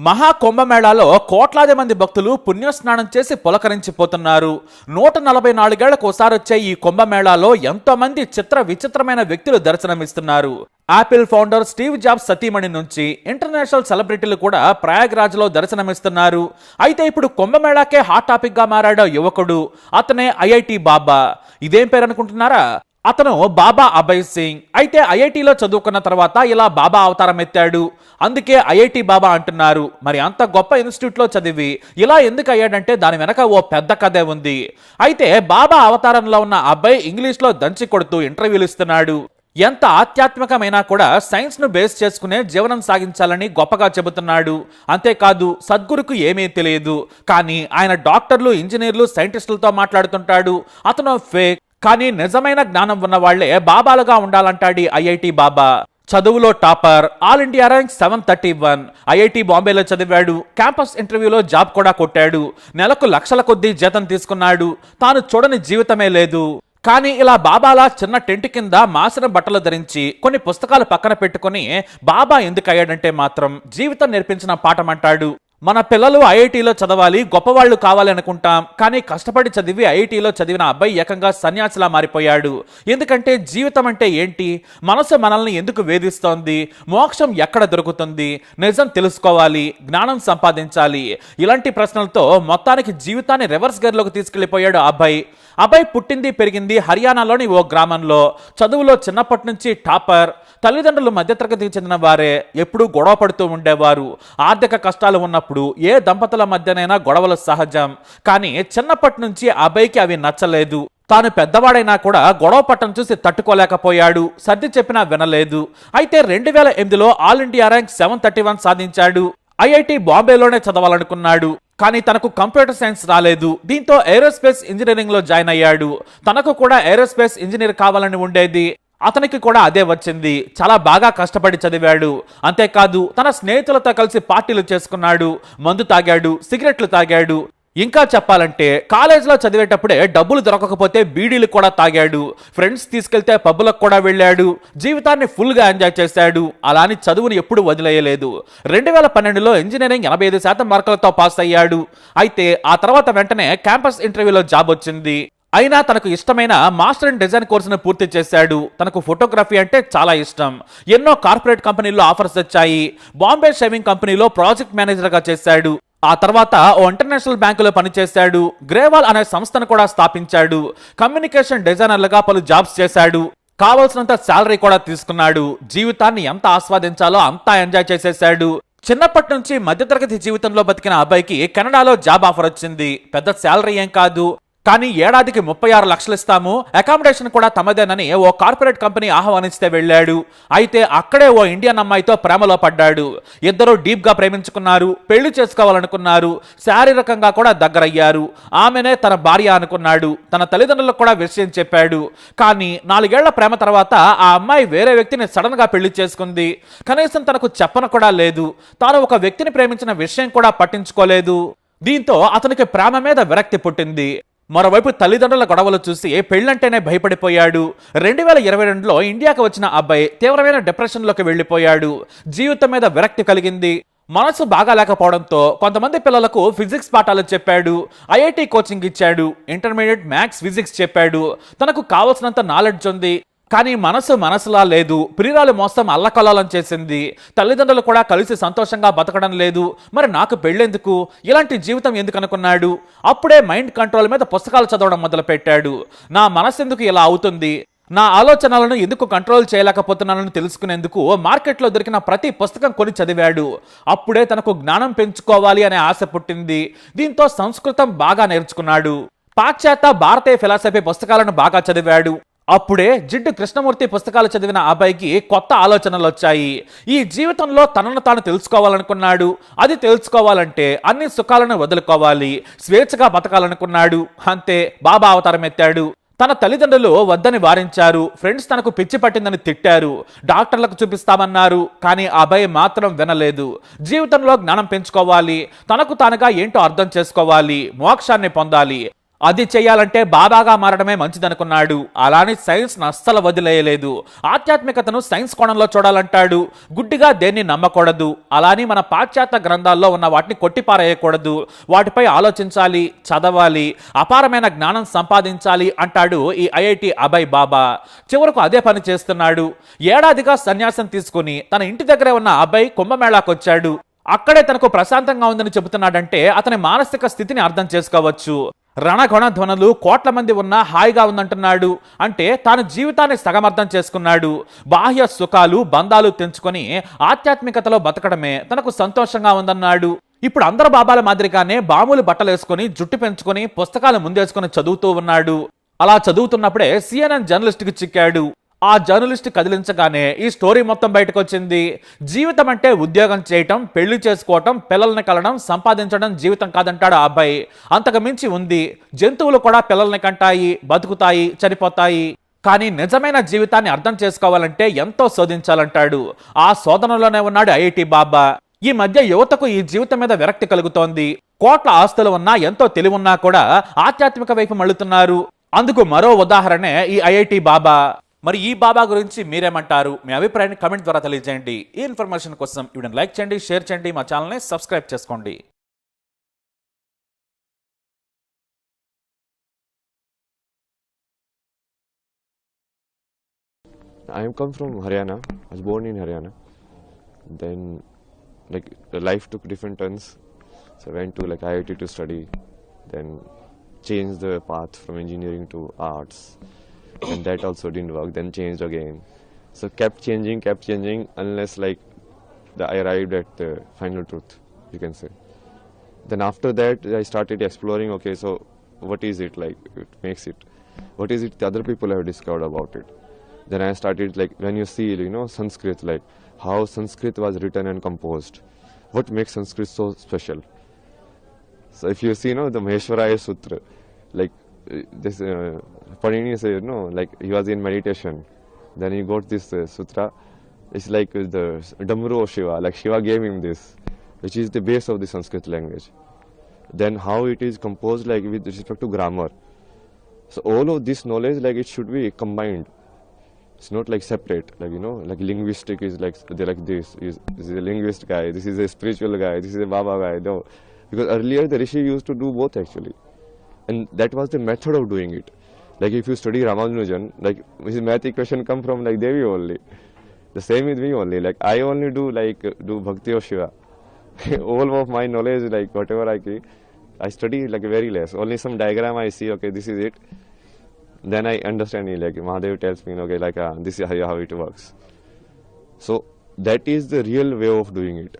మహాకుంభమేళాలో కోట్లాది మంది భక్తులు పుణ్యస్నానం చేసి పులకరించిపోతున్నారు. 144 ఏళ్లకోసారి వచ్చే ఈ కుంభమేళాలో ఎంతో మంది విచిత్రమైన వ్యక్తులు దర్శనమిస్తున్నారు. యాపిల్ ఫౌండర్ స్టీవ్ జాబ్స్ సతీమణి నుంచి ఇంటర్నేషనల్ సెలబ్రిటీలు కూడా ప్రయాగ్రాజ్ లో దర్శనమిస్తున్నారు. అయితే ఇప్పుడు కుంభమేళాకే హాట్ టాపిక్ గా మారాడో యువకుడు, అతనే ఐఐటి బాబా. ఇదేం పేరు అనుకుంటున్నారా? అతను బాబా అభయ్ సింగ్. అయితే ఐఐటిలో చదువుకున్న తర్వాత ఇలా బాబా అవతారం ఎత్తాడు. అందుకే ఐఐటి బాబా అంటున్నారు. మరి అంత గొప్ప ఇన్స్టిట్యూట్ లో చదివి ఇలా ఎందుకు అయ్యాడంటే దాని వెనక ఓ పెద్ద కథే ఉంది. అయితే బాబా అవతారంలో ఉన్న అబ్బాయి ఇంగ్లీష్ లో దంచి కొడుతూ ఇంటర్వ్యూలు ఇస్తున్నాడు. ఎంత ఆధ్యాత్మికమైనా కూడా సైన్స్ ను బేస్ చేసుకునే జీవనం సాగించాలని గొప్పగా చెబుతున్నాడు. అంతేకాదు సద్గురుకు ఏమీ తెలియదు, కానీ ఆయన డాక్టర్లు, ఇంజనీర్లు, సైంటిస్టులతో మాట్లాడుతుంటాడు. అతను ఫేక్, కానీ నిజమైన జ్ఞానం ఉన్న వాళ్లే బాబాలుగా ఉండాలంటాడు ఐఐటి బాబా. చదువులో topper, all India rank 731. IIT బాంబేలో చదివాడు. క్యాంపస్ ఇంటర్వ్యూలో జాబ్ కూడా కొట్టాడు. నెలకు లక్షల కొద్దీ జీతం తీసుకున్నాడు. తాను చూడని జీవితమే లేదు. కానీ ఇలా బాబాలా చిన్న టెంట్ కింద మాసిన బట్టలు ధరించి కొన్ని పుస్తకాలు పక్కన పెట్టుకుని బాబా ఎందుకు అయ్యాడంటే మాత్రం జీవితం నేర్పించిన పాఠం అంటాడు. మన పిల్లలు ఐఐటిలో చదవాలి, గొప్పవాళ్లు కావాలి అనుకుంటాం, కానీ కష్టపడి చదివి ఐఐటిలో చదివిన అబ్బాయి ఏకంగా సన్యాసిలా మారిపోయాడు. ఎందుకంటే జీవితం అంటే ఏంటి, మనసు మనల్ని ఎందుకు వేధిస్తోంది, మోక్షం ఎక్కడ దొరుకుతుంది, నిజం తెలుసుకోవాలి, జ్ఞానం సంపాదించాలి, ఇలాంటి ప్రశ్నలతో మొత్తానికి జీవితాన్ని రివర్స్ గేర్లోకి తీసుకెళ్లిపోయాడు అబ్బాయి పుట్టింది పెరిగింది హర్యానాలోని ఓ గ్రామంలో. చదువులో చిన్నప్పటి నుంచి టాపర్. తల్లిదండ్రులు మధ్యతరగతికి చెందిన వారే. ఎప్పుడూ గొడవ పడుతూ ఉండేవారు. ఆర్థిక కష్టాలు ఉన్నప్పుడు ఏ దంపతుల మధ్యనైనా గొడవలు సహజం. కానీ చిన్నప్పటి నుంచి అబ్బాయికి అవి నచ్చలేదు. తాను పెద్దవాడైనా కూడా గొడవ పట్టం చూసి తట్టుకోలేకపోయాడు. సర్ది చెప్పినా వినలేదు. అయితే 2008లో ఆల్ ఇండియా ర్యాంక్ 731 సాధించాడు. ఐఐటి బాంబేలోనే చదవాలనుకున్నాడు, కానీ తనకు కంప్యూటర్ సైన్స్ రాలేదు. దీంతో ఏరోస్పేస్ ఇంజనీరింగ్ లో జాయిన్ అయ్యాడు. తనకు కూడా ఏరోస్పేస్ ఇంజనీర్ కావాలని ఉండేది. అతనికి కూడా అదే వచ్చింది. చాలా బాగా కష్టపడి చదివాడు. అంతేకాదు తన స్నేహితులతో కలిసి పార్టీలు చేసుకున్నాడు, మందు తాగాడు, సిగరెట్లు తాగాడు. ఇంకా చెప్పాలంటే కాలేజ్లో చదివేటప్పుడే డబ్బులు దొరకకపోతే బీడీలు కూడా తాగాడు. ఫ్రెండ్స్ తీసుకెళ్తే పబ్బులకు కూడా వెళ్ళాడు. జీవితాన్ని ఫుల్గా ఎంజాయ్ చేశాడు. అలాని చదువుని ఎప్పుడు వదిలేయలేదు. 2012లో ఇంజనీరింగ్ 85% మార్కులతో పాస్ అయ్యాడు. అయితే ఆ తర్వాత వెంటనే క్యాంపస్ ఇంటర్వ్యూలో జాబ్ వచ్చింది. అయినా తనకు ఇష్టమైన మాస్టర్ ఇన్ డిజైన్ కోర్సును పూర్తి చేశాడు. తనకు ఫోటోగ్రఫీ అంటే చాలా ఇష్టం. ఎన్నో కార్పొరేట్ కంపెనీల్లో ఆఫర్స్ వచ్చాయి. బాంబే షేవింగ్ కంపెనీలో ప్రాజెక్ట్ మేనేజర్గా చేశాడు. ఆ తర్వాత ఓ ఇంటర్నేషనల్ బ్యాంకులో పనిచేశాడు. గ్రేవాల్ అనే సంస్థను కూడా స్థాపించాడు. కమ్యూనికేషన్ డిజైనర్లుగా పలు జాబ్స్ చేశాడు. కావాల్సినంత శాలరీ కూడా తీసుకున్నాడు. జీవితాన్ని ఎంత ఆస్వాదించాలో అంతా ఎంజాయ్ చేసేశాడు. చిన్నప్పటి నుంచి మధ్యతరగతి జీవితంలో బతికిన అబ్బాయికి కెనడాలో జాబ్ ఆఫర్ వచ్చింది. పెద్ద శాలరీ ఏం కాదు, కానీ ఏడాదికి 36 లక్షలు ఇస్తాము, అకామిడేషన్ కూడా తమదేనని ఓ కార్పొరేట్ కంపెనీ ఆహ్వానిస్తే వెళ్ళాడు. అయితే అక్కడే ఓ ఇండియన్ అమ్మాయితో ప్రేమలో పడ్డాడు. ఇద్దరు డీప్ గా ప్రేమించుకున్నారు. పెళ్లి చేసుకోవాలనుకున్నారు. శారీరకంగా కూడా దగ్గరయ్యారు. ఆమెనే తన భార్య అనుకున్నాడు. తన తల్లిదండ్రులకు కూడా విషయం చెప్పాడు. కానీ 4 ఏళ్ల ప్రేమ తర్వాత ఆ అమ్మాయి వేరే వ్యక్తిని సడన్ గా పెళ్లి చేసుకుంది. కనీసం తనకు చెప్పను కూడా లేదు. తాను ఒక వ్యక్తిని ప్రేమించిన విషయం కూడా పట్టించుకోలేదు. దీంతో అతనికి ప్రేమ మీద విరక్తి పుట్టింది. మరోవైపు తల్లిదండ్రుల గొడవలు చూసి పెళ్లంటేనే భయపడిపోయాడు. 2022లో ఇండియాకి వచ్చిన అబ్బాయి తీవ్రమైన డిప్రెషన్లోకి వెళ్లిపోయాడు. జీవితం మీద విరక్తి కలిగింది. మనసు బాగా లేకపోవడంతో కొంతమంది పిల్లలకు ఫిజిక్స్ పాఠాలు చెప్పాడు. ఐఐటి కోచింగ్ ఇచ్చాడు. ఇంటర్మీడియట్ మ్యాథ్స్, ఫిజిక్స్ చెప్పాడు. తనకు కావలసినంత నాలెడ్జ్ ఉంది, కానీ మనసులా లేదు. ప్రియురాలు మోసం అల్లకల్లోలం చేసింది. తల్లిదండ్రులు కూడా కలిసి సంతోషంగా బతకడం లేదు. మరి నాకు పెళ్ళెందుకు, ఇలాంటి జీవితం ఎందుకు అనుకున్నాడు. అప్పుడే మైండ్ కంట్రోల్ మీద పుస్తకాలు చదవడం మొదలుపెట్టాడు. నా మనసు ఎందుకు ఇలా అవుతుంది, నా ఆలోచనలను ఎందుకు కంట్రోల్ చేయలేకపోతున్నానని తెలుసుకునేందుకు మార్కెట్లో దొరికిన ప్రతి పుస్తకం కొని చదివాడు. అప్పుడే తనకు జ్ఞానం పెంచుకోవాలి అనే ఆశ పుట్టింది. దీంతో సంస్కృతం బాగా నేర్చుకున్నాడు. పాశ్చాత్య భారతీయ ఫిలాసఫీ పుస్తకాలను బాగా చదివాడు. అప్పుడే జిడ్డు కృష్ణమూర్తి పుస్తకాలు చదివిన అబ్బాయికి కొత్త ఆలోచనలు వచ్చాయి. ఈ జీవితంలో తనను తాను తెలుసుకోవాలనుకున్నాడు. అది తెలుసుకోవాలంటే అన్ని సుఖాలను వదులుకోవాలి, స్వేచ్ఛగా బతకాలనుకున్నాడు. అంతే, బాబా అవతారం ఎత్తాడు. తన తల్లిదండ్రులు వద్దని వారించారు. ఫ్రెండ్స్ తనకు పిచ్చి పట్టిందని తిట్టారు. డాక్టర్లకు చూపిస్తామన్నారు. కానీ ఆ అబ్బాయి మాత్రం వినలేదు. జీవితంలో జ్ఞానం పెంచుకోవాలి, తనకు తానుగా ఏంటో అర్థం చేసుకోవాలి, మోక్షాన్ని పొందాలి. అది చెయ్యాలంటే బాబాగా మారడమే మంచిదనుకున్నాడు. అలాని సైన్స్ అస్సలు వదిలేయలేదు. ఆధ్యాత్మికతను సైన్స్ కోణంలో చూడాలంటాడు. గుడ్డిగా దేన్ని నమ్మకూడదు. అలాని మన పాశ్చాత్య గ్రంథాల్లో ఉన్న వాటిని కొట్టిపారేయకూడదు. వాటిపై ఆలోచించాలి, చదవాలి, అపారమైన జ్ఞానం సంపాదించాలి అంటాడు ఈ ఐఐటి అభయ్ బాబా. చివరకు అదే పని చేస్తున్నాడు. ఏడాదిగా సన్యాసం తీసుకుని తన ఇంటి దగ్గరే ఉన్న అభయ్ కుంభమేళాకొచ్చాడు. అక్కడే తనకు ప్రశాంతంగా ఉందని చెబుతున్నాడంటే అతని మానసిక స్థితిని అర్థం చేసుకోవచ్చు. రణగొణ ధ్వనులు కోట్ల మంది ఉన్నా హాయిగా ఉందంటున్నాడు. అంటే తాను జీవితాన్ని సగమర్థం చేసుకున్నాడు. బాహ్య సుఖాలు బంధాలు తెంచుకొని ఆధ్యాత్మికతలో బతకడమే తనకు సంతోషంగా ఉందన్నాడు. ఇప్పుడు అందరు బాబాల మాదిరిగానే బాములు బట్టలేసుకుని జుట్టు పెంచుకొని పుస్తకాలు ముందేసుకుని చదువుతూ ఉన్నాడు. అలా చదువుతున్నప్పుడే CNN జర్నలిస్ట్కి చిక్కాడు. ఆ జర్నలిస్ట్ కదిలించగానే ఈ స్టోరీ మొత్తం బయటకు వచ్చింది. జీవితం అంటే ఉద్యోగం చేయటం, పెళ్లి చేసుకోవటం, పిల్లల్ని కలడం, సంపాదించడం జీవితం కాదంటాడు ఆ అబ్బాయి. అంతకు మించి ఉంది. జంతువులు కూడా పిల్లల్ని కంటాయి, బతుకుతాయి, చనిపోతాయి. కానీ నిజమైన జీవితాన్ని అర్థం చేసుకోవాలంటే ఎంతో శోధించాలంటాడు. ఆ శోధనలోనే ఉన్నాడు ఐఐటి బాబా. ఈ మధ్య యువతకు ఈ జీవితం మీద విరక్తి కలుగుతోంది. కోట్ల ఆస్తులు ఉన్నా, ఎంతో తెలివున్నా కూడా ఆధ్యాత్మిక వైపు మళ్ళుతున్నారు. అందుకు మరో ఉదాహరణే ఈ ఐఐటి బాబా. మరి ఈ బాబా గురించి మీరేమంటారు? మీ అభిప్రాయాన్ని కమెంట్ ద్వారా తెలియజేయండి. ఈ ఇన్ఫర్మేషన్ కోసం వీడియోని లైక్ చేయండి, షేర్ చేయండి, మా ఛానల్ని సబ్స్క్రైబ్ చేసుకోండి. I am come from Haryana. I was born in Haryana. Then, like, life took different turns. So I went to like IIT to study. Then changed the path from engineering to arts. And that also didn't work. Then changed again. So kept changing unless like I arrived at the final truth, you can say. Then after that, I started exploring. Okay, so what is it like? It makes it. What is it the other people have discovered about it? Then I started like when you see Sanskrit, like how Sanskrit was written and composed. What makes Sanskrit so special? So if you see, the Maheshwaraya Sutra, like this Panini says, like he was in meditation. Then he got this sutra. It's like the Damru of Shiva, like Shiva gave him this, which is the base of the Sanskrit language. Then how it is composed, like with respect to grammar. So all of this knowledge, like it should be combined. It's not like separate, like like linguistic is like they're like this is a linguist guy, this is a spiritual guy, this is a Baba guy. No, because earlier the Rishi used to do both actually, and that was the method of doing it. Like if you study Ramanujan, like his math equation come from like Devi only. The same with me only. Like I only do Bhakti of Shiva. All of my knowledge, like whatever I study like very less. Only some diagram I see. Okay, this is it. Then I understand it. Like Mahadev tells me, okay, like this is how it works. So that is the real way of doing it.